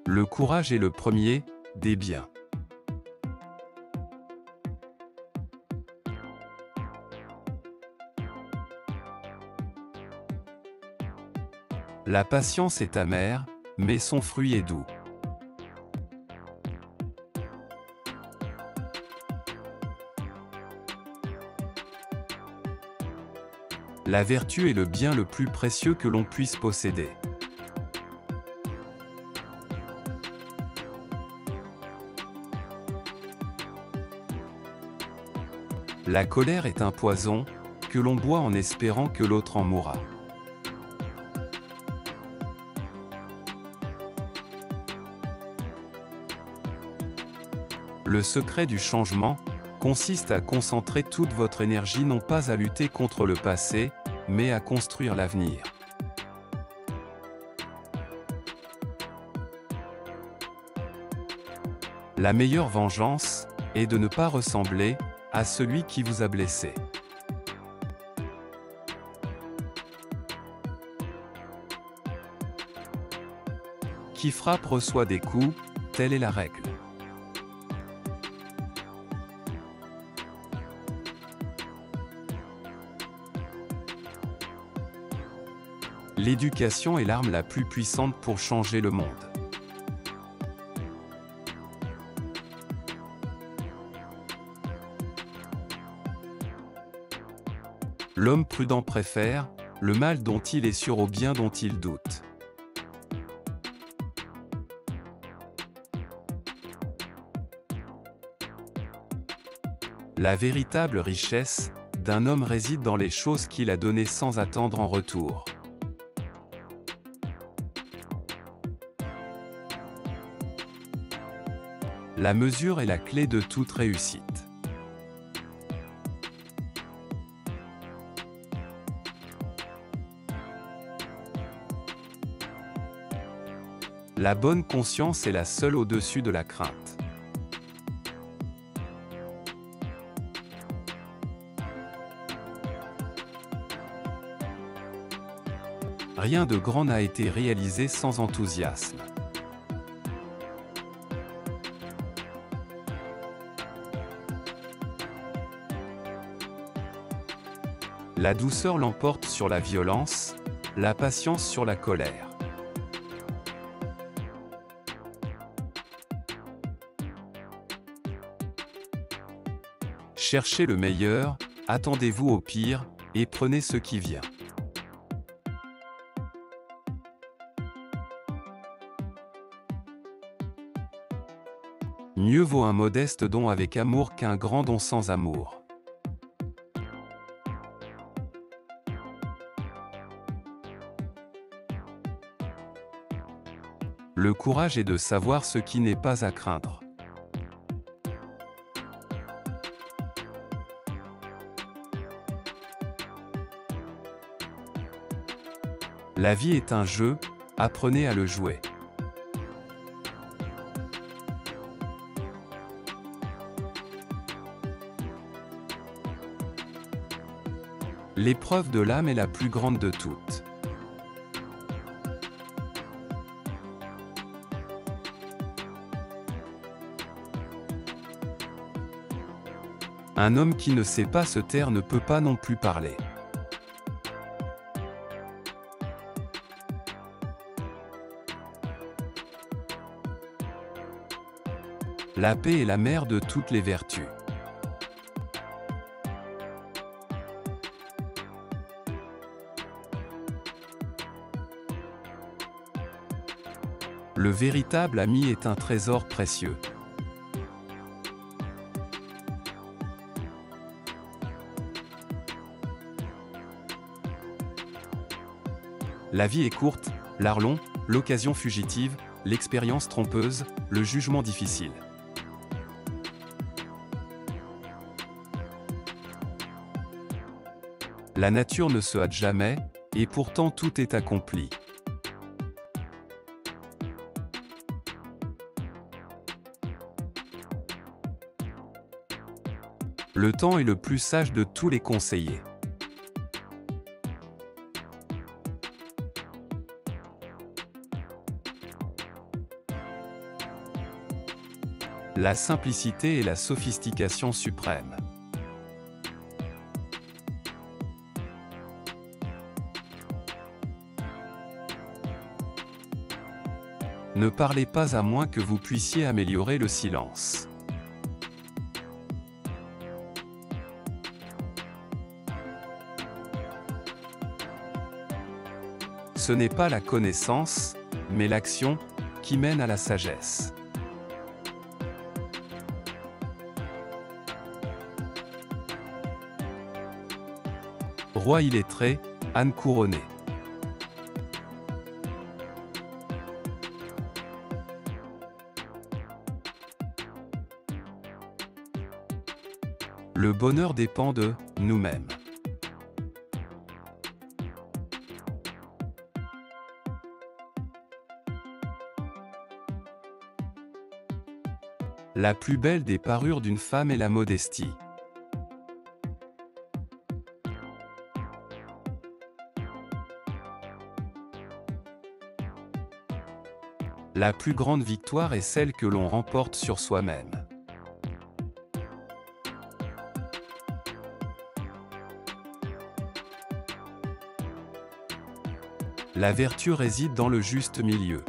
Le courage est le premier des biens. La patience est amère, mais son fruit est doux. La vertu est le bien le plus précieux que l'on puisse posséder. La colère est un poison, que l'on boit en espérant que l'autre en mourra. Le secret du changement consiste à concentrer toute votre énergie non pas à lutter contre le passé, mais à construire l'avenir. La meilleure vengeance est de ne pas ressembler à celui qui vous a blessé. Qui frappe reçoit des coups, telle est la règle. L'éducation est l'arme la plus puissante pour changer le monde. L'homme prudent préfère le mal dont il est sûr au bien dont il doute. La véritable richesse d'un homme réside dans les choses qu'il a données sans attendre en retour. La mesure est la clé de toute réussite. La bonne conscience est la seule au-dessus de la crainte. Rien de grand n'a été réalisé sans enthousiasme. La douceur l'emporte sur la violence, la patience sur la colère. Cherchez le meilleur, attendez-vous au pire, et prenez ce qui vient. Mieux vaut un modeste don avec amour qu'un grand don sans amour. Le courage est de savoir ce qui n'est pas à craindre. La vie est un jeu, apprenez à le jouer. L'épreuve de l'âme est la plus grande de toutes. Un homme qui ne sait pas se taire ne peut pas non plus parler. La paix est la mère de toutes les vertus. Le véritable ami est un trésor précieux. La vie est courte, l'art long, l'occasion fugitive, l'expérience trompeuse, le jugement difficile. La nature ne se hâte jamais, et pourtant tout est accompli. Le temps est le plus sage de tous les conseillers. La simplicité est la sophistication suprême. Ne parlez pas à moins que vous puissiez améliorer le silence. Ce n'est pas la connaissance, mais l'action, qui mène à la sagesse. Roi illettré, âne couronné. Le bonheur dépend de nous-mêmes. La plus belle des parures d'une femme est la modestie. La plus grande victoire est celle que l'on remporte sur soi-même. La vertu réside dans le juste milieu.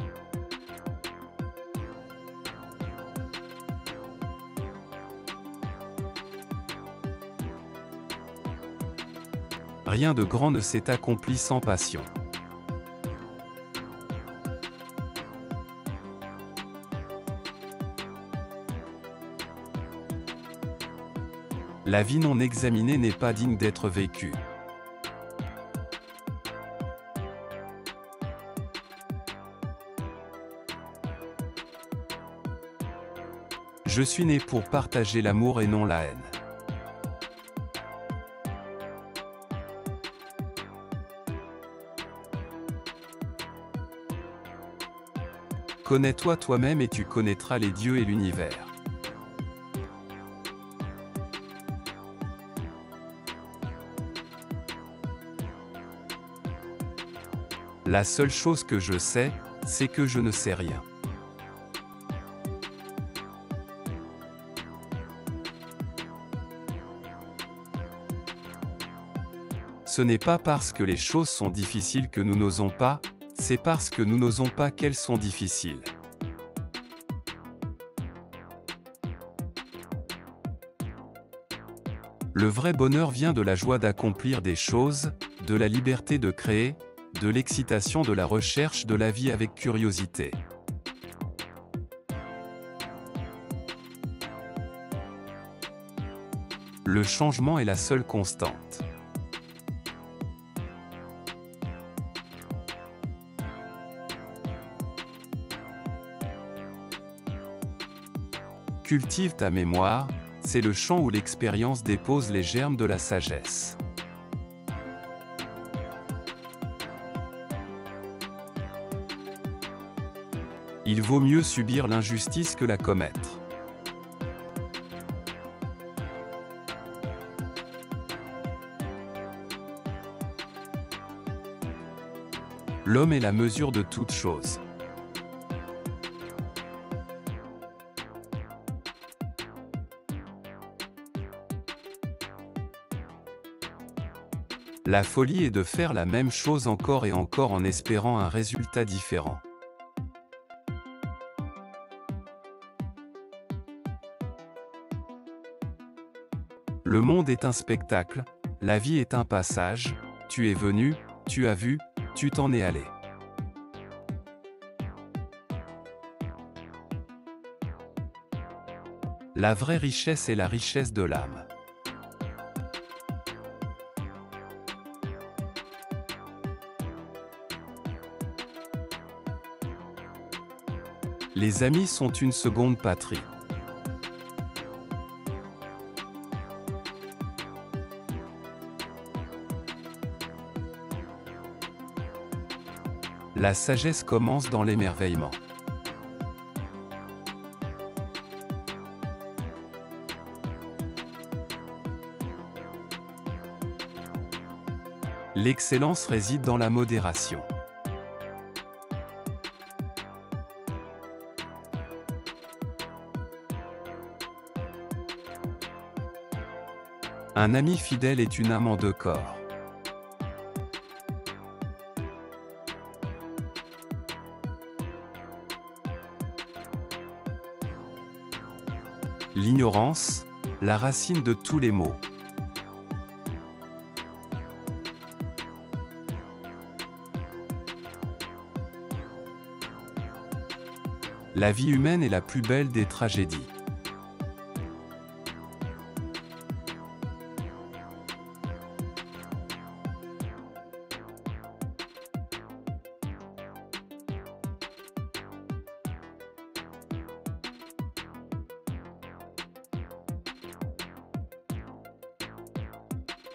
Rien de grand ne s'est accompli sans passion. La vie non examinée n'est pas digne d'être vécue. Je suis né pour partager l'amour et non la haine. Connais-toi toi-même et tu connaîtras les dieux et l'univers. La seule chose que je sais, c'est que je ne sais rien. Ce n'est pas parce que les choses sont difficiles que nous n'osons pas, c'est parce que nous n'osons pas qu'elles sont difficiles. Le vrai bonheur vient de la joie d'accomplir des choses, de la liberté de créer, de l'excitation de la recherche de la vie avec curiosité. Le changement est la seule constante. Cultive ta mémoire, c'est le champ où l'expérience dépose les germes de la sagesse. Il vaut mieux subir l'injustice que la commettre. L'homme est la mesure de toute chose. La folie est de faire la même chose encore et encore en espérant un résultat différent. Le monde est un spectacle, la vie est un passage, tu es venu, tu as vu, tu t'en es allé. La vraie richesse est la richesse de l'âme. Les amis sont une seconde patrie. La sagesse commence dans l'émerveillement. L'excellence réside dans la modération. Un ami fidèle est une âme en deux corps. L'ignorance, la racine de tous les maux. La vie humaine est la plus belle des tragédies.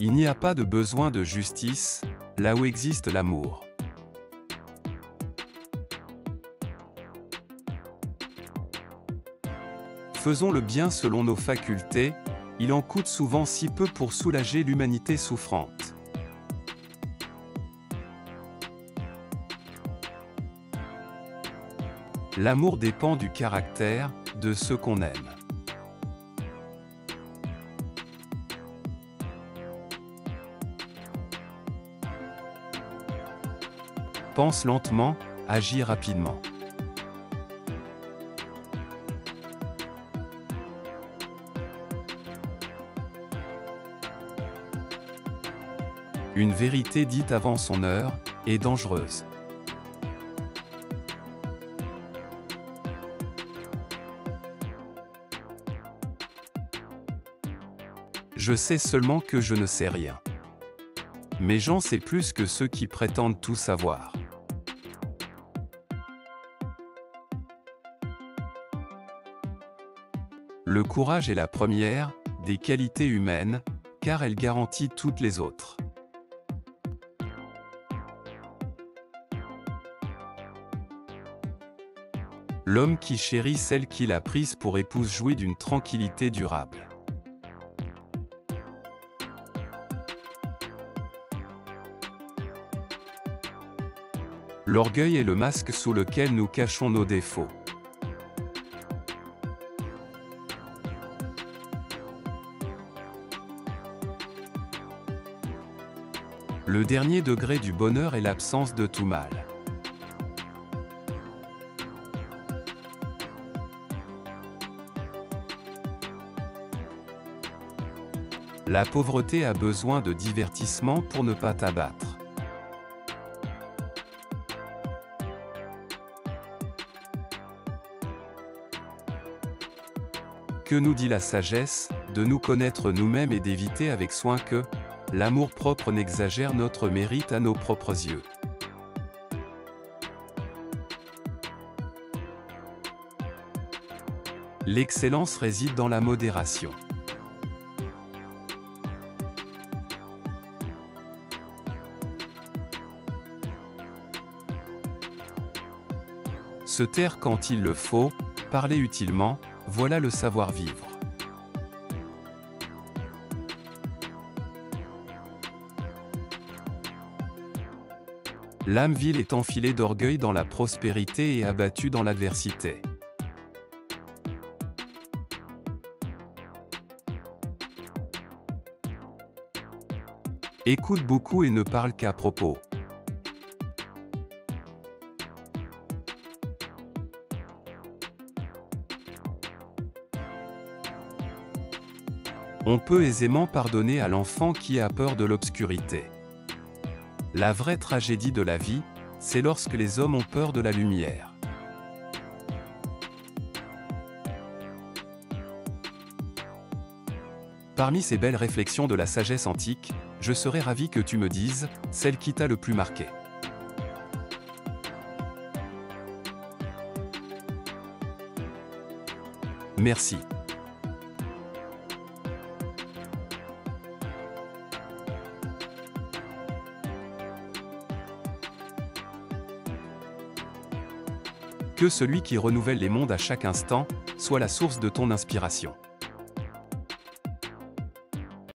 Il n'y a pas de besoin de justice, là où existe l'amour. Faisons le bien selon nos facultés, il en coûte souvent si peu pour soulager l'humanité souffrante. L'amour dépend du caractère, de ceux qu'on aime. Pense lentement, agis rapidement. Une vérité dite avant son heure est dangereuse. Je sais seulement que je ne sais rien. Mais j'en sais plus que ceux qui prétendent tout savoir. Le courage est la première des qualités humaines, car elle garantit toutes les autres. L'homme qui chérit celle qu'il a prise pour épouse jouit d'une tranquillité durable. L'orgueil est le masque sous lequel nous cachons nos défauts. Le dernier degré du bonheur est l'absence de tout mal. La pauvreté a besoin de divertissement pour ne pas t'abattre. Que nous dit la sagesse? De nous connaître nous-mêmes et d'éviter avec soin que l'amour-propre n'exagère notre mérite à nos propres yeux. L'excellence réside dans la modération. Se taire quand il le faut, parler utilement, voilà le savoir-vivre. L'âme vile est enfilée d'orgueil dans la prospérité et abattue dans l'adversité. Écoute beaucoup et ne parle qu'à propos. On peut aisément pardonner à l'enfant qui a peur de l'obscurité. La vraie tragédie de la vie, c'est lorsque les hommes ont peur de la lumière. Parmi ces belles réflexions de la sagesse antique, je serais ravi que tu me dises, celle qui t'a le plus marqué. Merci. Que celui qui renouvelle les mondes à chaque instant soit la source de ton inspiration.